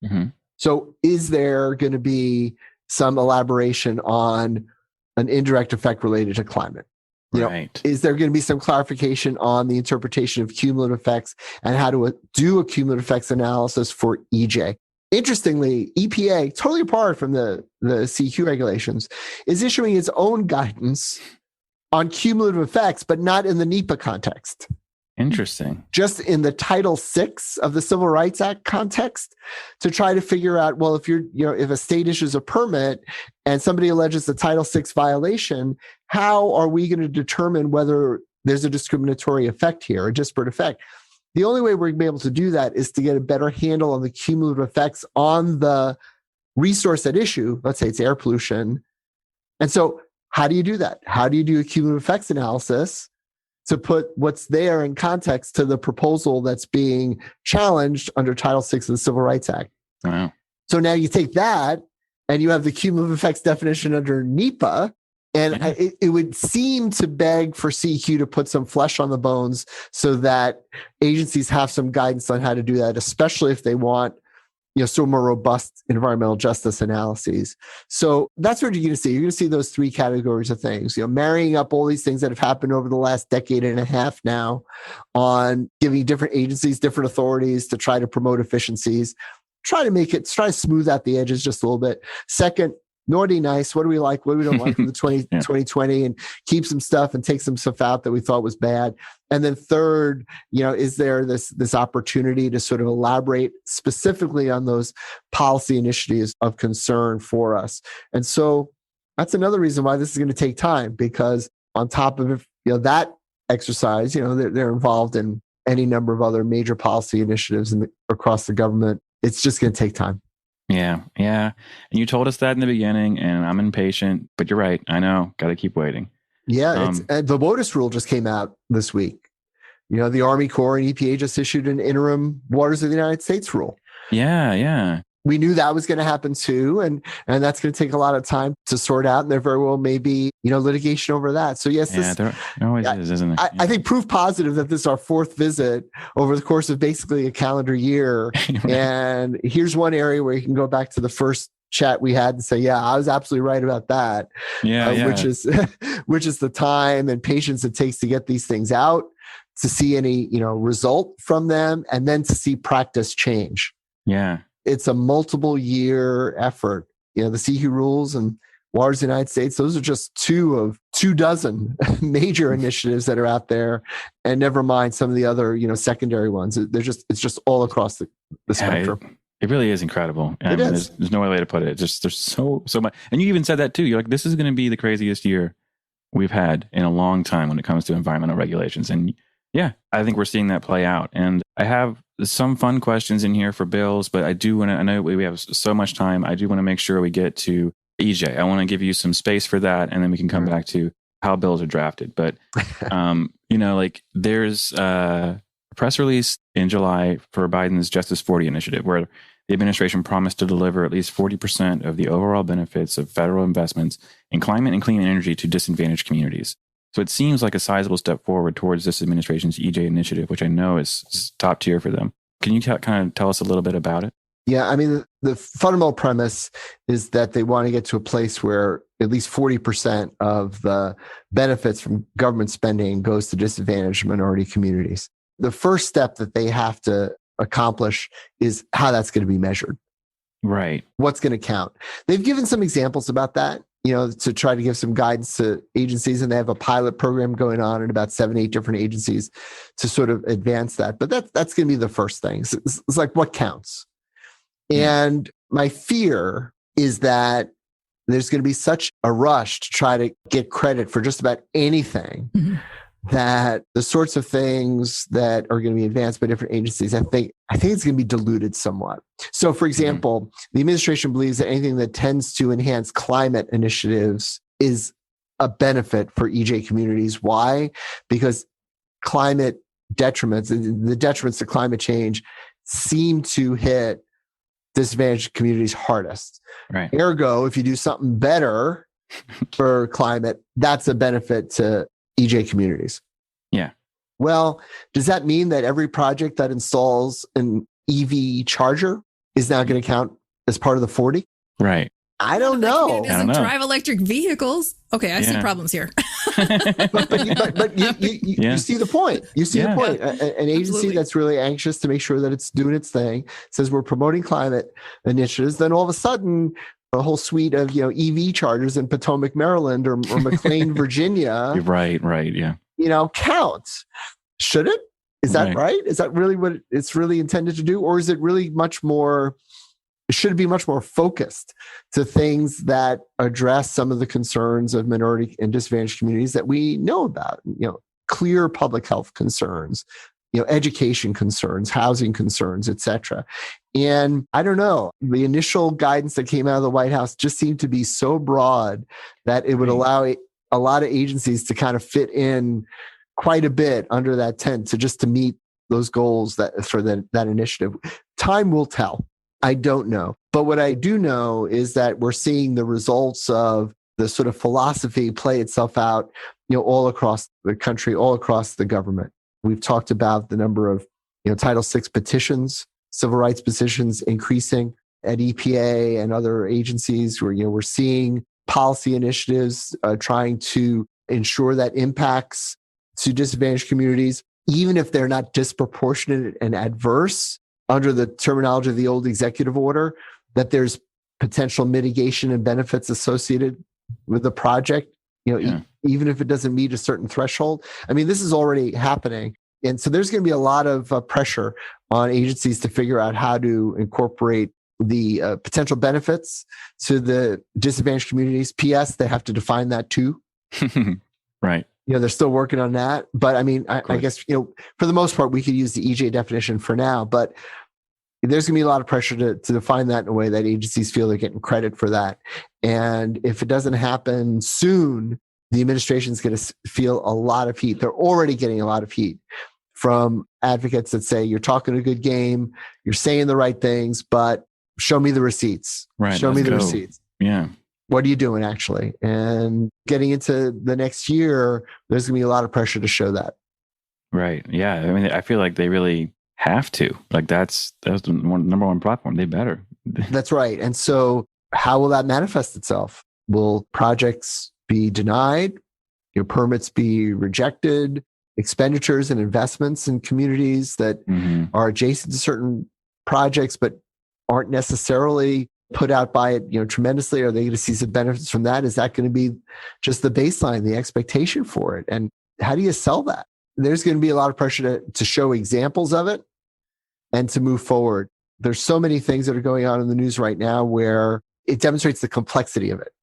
Mm-hmm. So is there going to be some elaboration on an indirect effect related to climate? Is there going to be some clarification on the interpretation of cumulative effects and how to do a cumulative effects analysis for EJ? Interestingly, EPA, totally apart from the CEQ regulations, is issuing its own guidance on cumulative effects, but not in the NEPA context. Interesting. Just in the Title VI of the Civil Rights Act context, to try to figure out, well, if if a state issues a permit and somebody alleges a Title VI violation, how are we going to determine whether there's a discriminatory effect here, a disparate effect? The only way we're going to be able to do that is to get a better handle on the cumulative effects on the resource at issue. Let's say it's air pollution. And so how do you do that? How do you do a cumulative effects analysis to put what's there in context to the proposal that's being challenged under Title VI of the Civil Rights Act? Wow. So now you take that and you have the cumulative effects definition under NEPA, and it would seem to beg for CEQ to put some flesh on the bones so that agencies have some guidance on how to do that, especially if they want so more robust environmental justice analyses. So that's what you're going to see. You're going to see those three categories of things, marrying up all these things that have happened over the last decade and a half now on giving different agencies, different authorities to try to promote efficiencies, try to smooth out the edges just a little bit. Second, naughty, nice. What do we like? What do we don't like from the 2020 and keep some stuff and take some stuff out that we thought was bad. And then third, is there this opportunity to sort of elaborate specifically on those policy initiatives of concern for us? And so that's another reason why this is going to take time, because on top of that exercise, they're involved in any number of other major policy initiatives across the government. It's just going to take time. Yeah. And you told us that in the beginning, and I'm impatient, but you're right. I know. Got to keep waiting. Yeah. The WOTUS rule just came out this week. The Army Corps and EPA just issued an interim Waters of the United States rule. Yeah. We knew that was going to happen too. And that's going to take a lot of time to sort out. And there very well may be, litigation over that. So yes, there always is, isn't it? I think proof positive that this is our fourth visit over the course of basically a calendar year. And here's one area where you can go back to the first chat we had and say, yeah, I was absolutely right about that. Which is the time and patience it takes to get these things out, to see any, result from them, and then to see practice change. Yeah. It's a multiple year effort. The CEQ rules and Waters of the United States, those are just 2 of 24 major initiatives that are out there, and never mind some of the other, secondary ones. It's just all across the spectrum. It really is incredible. It is. There's no other way to put it. There's so much. And you even said that too. You're like, this is going to be the craziest year we've had in a long time when it comes to environmental regulations. And yeah, I think we're seeing that play out. And I have some fun questions in here for bills, but I know we have so much time. I do want to make sure we get to EJ. I want to give you some space for that, and then we can come back to how bills are drafted. But, there's a press release in July for Biden's Justice 40 initiative, where the administration promised to deliver at least 40% of the overall benefits of federal investments in climate and clean energy to disadvantaged communities. So it seems like a sizable step forward towards this administration's EJ initiative, which I know is top tier for them. Can you kind of tell us a little bit about it? Yeah, I mean, the fundamental premise is that they want to get to a place where at least 40% of the benefits from government spending goes to disadvantaged minority communities. The first step that they have to accomplish is how that's going to be measured. Right. What's going to count? They've given some examples about that, to try to give some guidance to agencies, and they have a pilot program going on in about 7-8 different agencies to sort of advance that. But that's going to be the first thing. It's like, what counts? And my fear is that there's going to be such a rush to try to get credit for just about anything that the sorts of things that are going to be advanced by different agencies, I think it's going to be diluted somewhat. So, for example, the administration believes that anything that tends to enhance climate initiatives is a benefit for EJ communities. Why? Because climate detriments, the detriments to climate change, seem to hit disadvantaged communities hardest. Right. Ergo, if you do something better for climate, that's a benefit to EJ communities. Yeah. Well, does that mean that every project that installs an EV charger is now going to count as part of the 40? Right. I don't know. Doesn't drive electric vehicles. Okay, I see problems here. but you see the point. You see the point. An agency that's really anxious to make sure that it's doing its thing says we're promoting climate initiatives. Then all of a sudden, a whole suite of EV chargers in Potomac, Maryland, or McLean, Virginia. Right. Yeah. Counts. Should it? Is that right? Is that really what it's really intended to do, or is it really much more? Should it be much more focused to things that address some of the concerns of minority and disadvantaged communities that we know about? Clear public health concerns, education concerns, housing concerns, etc. And I don't know, the initial guidance that came out of the White House just seemed to be so broad that it would allow a lot of agencies to kind of fit in quite a bit under that tent to meet those goals for that initiative. Time will tell. I don't know. But what I do know is that we're seeing the results of the sort of philosophy play itself out, all across the country, all across the government. We've talked about the number of, Title VI petitions civil rights positions increasing at EPA and other agencies where, we're seeing policy initiatives trying to ensure that impacts to disadvantaged communities, even if they're not disproportionate and adverse under the terminology of the old executive order, that there's potential mitigation and benefits associated with the project, even if it doesn't meet a certain threshold. I mean, this is already happening. And so there's going to be a lot of pressure on agencies to figure out how to incorporate the potential benefits to the disadvantaged communities. P.S., they have to define that too. Right. They're still working on that. But I mean, I guess, for the most part, we could use the EJ definition for now. But there's going to be a lot of pressure to define that in a way that agencies feel they're getting credit for that. And if it doesn't happen soon, the administration is going to feel a lot of heat. They're already getting a lot of heat from advocates that say, you're talking a good game, you're saying the right things, but show me the receipts. Right. Show me the receipts. Yeah. What are you doing actually? And getting into the next year, there's going to be a lot of pressure to show that. Right. Yeah. I mean, I feel like they really have to. Like that's the number one platform. They better. That's right. And so how will that manifest itself? Will projects be denied? Permits be rejected? Expenditures and investments in communities that are adjacent to certain projects but aren't necessarily put out by it, tremendously? Are they going to see some benefits from that? Is that going to be just the baseline, the expectation for it? And how do you sell that? There's going to be a lot of pressure to show examples of it and to move forward. There's so many things that are going on in the news right now where it demonstrates the complexity of it.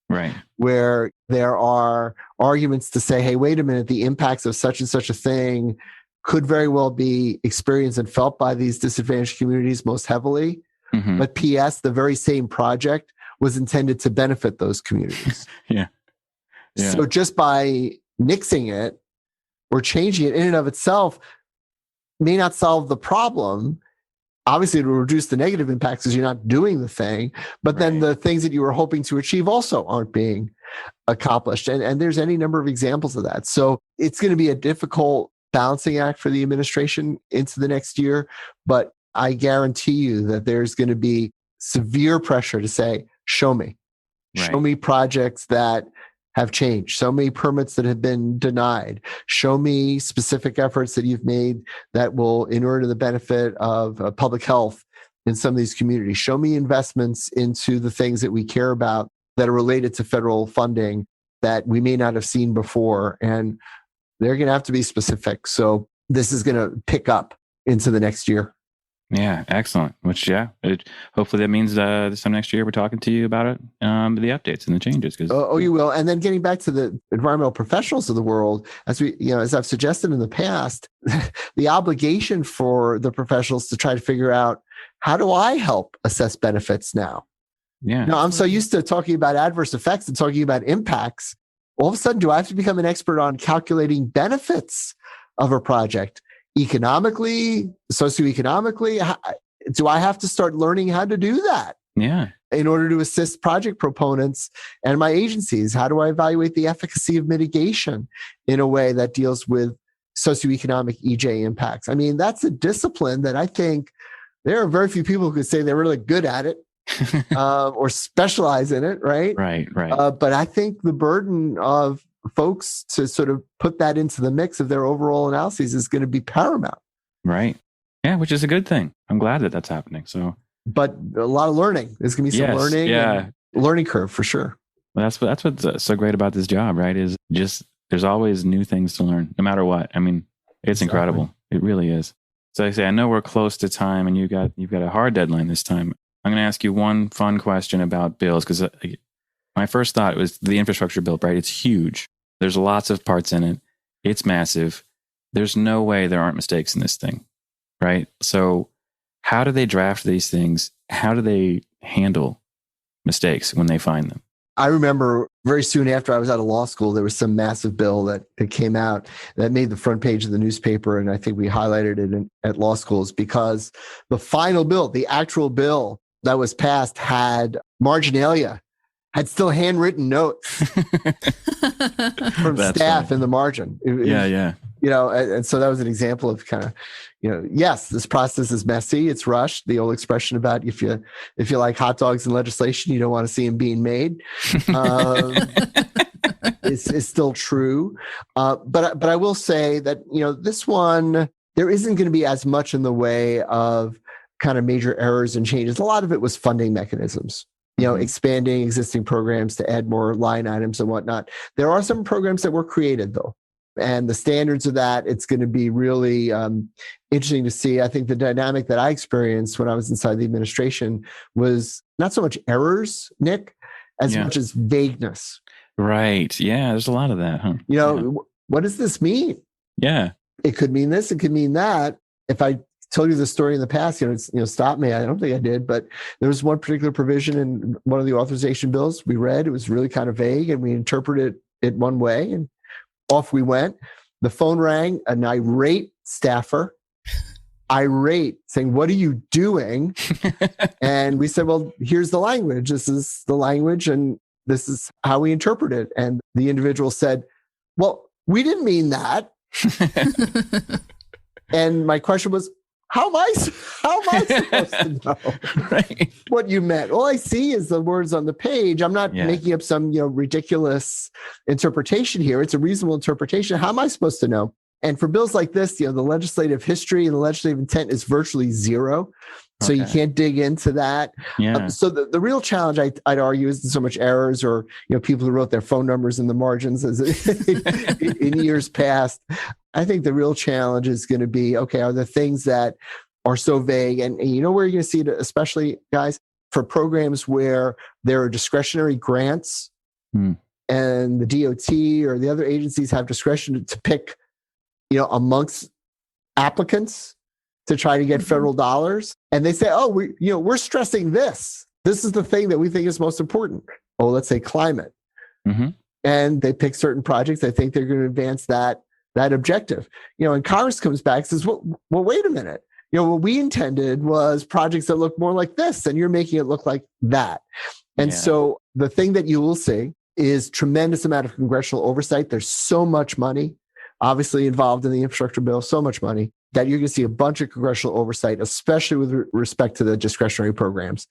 Right. Where there are arguments to say, hey, wait a minute, the impacts of such and such a thing could very well be experienced and felt by these disadvantaged communities most heavily. But P.S., the very same project was intended to benefit those communities. Yeah. So just by nixing it or changing it in and of itself may not solve the problem. Obviously, it will reduce the negative impacts because you're not doing the thing, but then the things that you were hoping to achieve also aren't being accomplished. And there's any number of examples of that. So it's going to be a difficult balancing act for the administration into the next year, but I guarantee you that there's going to be severe pressure to say, show me. Show me projects that have changed. Show me permits that have been denied. Show me specific efforts that you've made that will inure to the benefit of public health in some of these communities. Show me investments into the things that we care about that are related to federal funding that we may not have seen before. And they're going to have to be specific. So this is going to pick up into the next year. Yeah, excellent. Which, hopefully that means this time next year we're talking to you about it, the updates and the changes. You will. And then getting back to the environmental professionals of the world, as I've suggested in the past, the obligation for the professionals to try to figure out, how do I help assess benefits now? Yeah. Now, I'm so used to talking about adverse effects and talking about impacts. All of a sudden, do I have to become an expert on calculating benefits of a project? Economically, socioeconomically, do I have to start learning how to do that? Yeah. In order to assist project proponents and my agencies? How do I evaluate the efficacy of mitigation in a way that deals with socioeconomic EJ impacts? I mean, that's a discipline that I think there are very few people who could say they're really good at it or specialize in it, right? Right. But I think the burden of folks to sort of put that into the mix of their overall analyses is going to be paramount. Right. Yeah, which is a good thing. I'm glad that that's happening. So, but a lot of learning. There's going to be some learning. Yeah. Learning curve for sure. Well, that's what's so great about this job, right? Is just there's always new things to learn, no matter what. I mean, it's incredible. It really is. So I say, I know we're close to time, and you've got a hard deadline this time. I'm going to ask you one fun question about bills, because my first thought was the infrastructure bill, right? It's huge. There's lots of parts in it. It's massive. There's no way there aren't mistakes in this thing, right? So how do they draft these things? How do they handle mistakes when they find them? I remember very soon after I was out of law school, there was some massive bill that came out that made the front page of the newspaper. And I think we highlighted it at law schools because the final bill, the actual bill that was passed had marginalia, had still handwritten notes from staff in the margin. And so that was an example of kind of, yes, this process is messy. It's rushed. The old expression about if you like hot dogs in legislation, you don't want to see them being made. Is still true. But I will say that, this one, there isn't going to be as much in the way of kind of major errors and changes. A lot of it was funding mechanisms, expanding existing programs to add more line items and whatnot. There are some programs that were created, though. And the standards of that, it's going to be really interesting to see. I think the dynamic that I experienced when I was inside the administration was not so much errors, Nic, as much as vagueness. Right. Yeah, there's a lot of that, huh? What does this mean? Yeah. It could mean this. It could mean that. If I told you the story in the past, stop me. I don't think I did, but there was one particular provision in one of the authorization bills we read. It was really kind of vague, and we interpreted it one way, and off we went. The phone rang, an irate staffer, saying, "What are you doing?" And we said, "Well, here's the language. This is the language, and this is how we interpret it." And the individual said, "Well, we didn't mean that." And my question was, how am I supposed to know what you meant? All I see is the words on the page. I'm not making up some ridiculous interpretation here. It's a reasonable interpretation. How am I supposed to know? And for bills like this, the legislative history and the legislative intent is virtually zero. So you can't dig into that. Yeah. So the real challenge, I'd argue, isn't so much errors or people who wrote their phone numbers in the margins as in years past. I think the real challenge is going to be, are the things that are so vague, and where you're going to see it, especially, guys, for programs where there are discretionary grants and the DOT or the other agencies have discretion to pick, amongst applicants to try to get federal dollars. And they say, we're stressing this. This is the thing that we think is most important. Oh, let's say climate. Mm-hmm. And they pick certain projects. They think they're going to advance that objective. And Congress comes back and says, well, wait a minute. What we intended was projects that look more like this, and you're making it look like that. And so the thing that you will see is tremendous amount of congressional oversight. There's so much money, obviously, involved in the infrastructure bill, so much money that you're going to see a bunch of congressional oversight, especially with respect to the discretionary programs.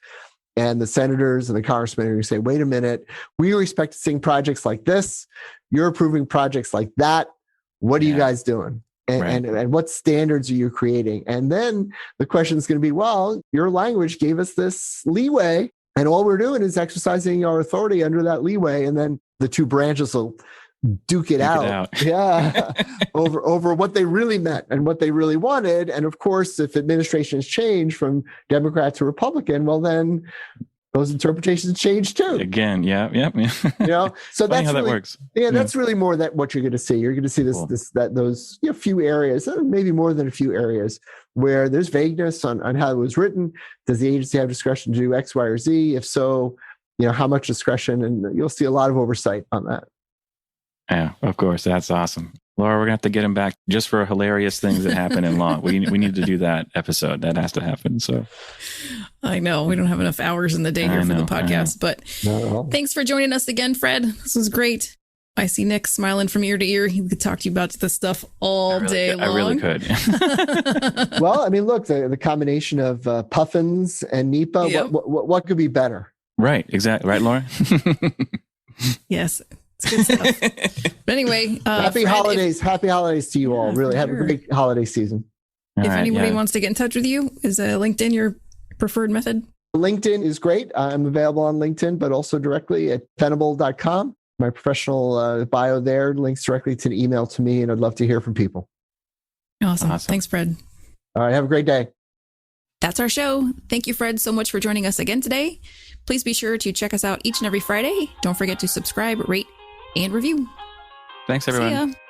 And the senators and the congressmen are going to say, wait a minute, we were expecting projects like this. You're approving projects like that. What are you guys doing? And what standards are you creating? And then the question is going to be, well, your language gave us this leeway, and all we're doing is exercising our authority under that leeway. And then the two branches will duke it out. over what they really meant and what they really wanted. And of course, if administrations change from Democrat to Republican, well, then those interpretations change too. Again, so that's how really, that works. That's really more that what you're going to see. You're going to see those few areas, maybe more than a few areas where there's vagueness on how it was written. Does the agency have discretion to do X, Y, or Z? If so, how much discretion? And you'll see a lot of oversight on that. Yeah, of course. That's awesome. Laura, we're going to have to get him back just for hilarious things that happen in law. We need to do that episode. That has to happen. So I know we don't have enough hours in the day here for the podcast, but thanks for joining us again, Fred. This was great. I see Nic smiling from ear to ear. He could talk to you about this stuff all day long. I really could. Well, I mean, look, the combination of Puffins and NEPA, what could be better? Right. Exactly. Right, Laura? Yes. It's good stuff. But anyway, happy holidays to you all. Really have a great holiday season. If anybody wants to get in touch with you, is LinkedIn your preferred method? LinkedIn is great. I'm available on LinkedIn, but also directly at Venable.com. My professional bio there links directly to an email to me, and I'd love to hear from people. Awesome. Thanks, Fred. All right. Have a great day. That's our show. Thank you, Fred, so much for joining us again today. Please be sure to check us out each and every Friday. Don't forget to subscribe, rate, and review. Thanks, everyone. See ya.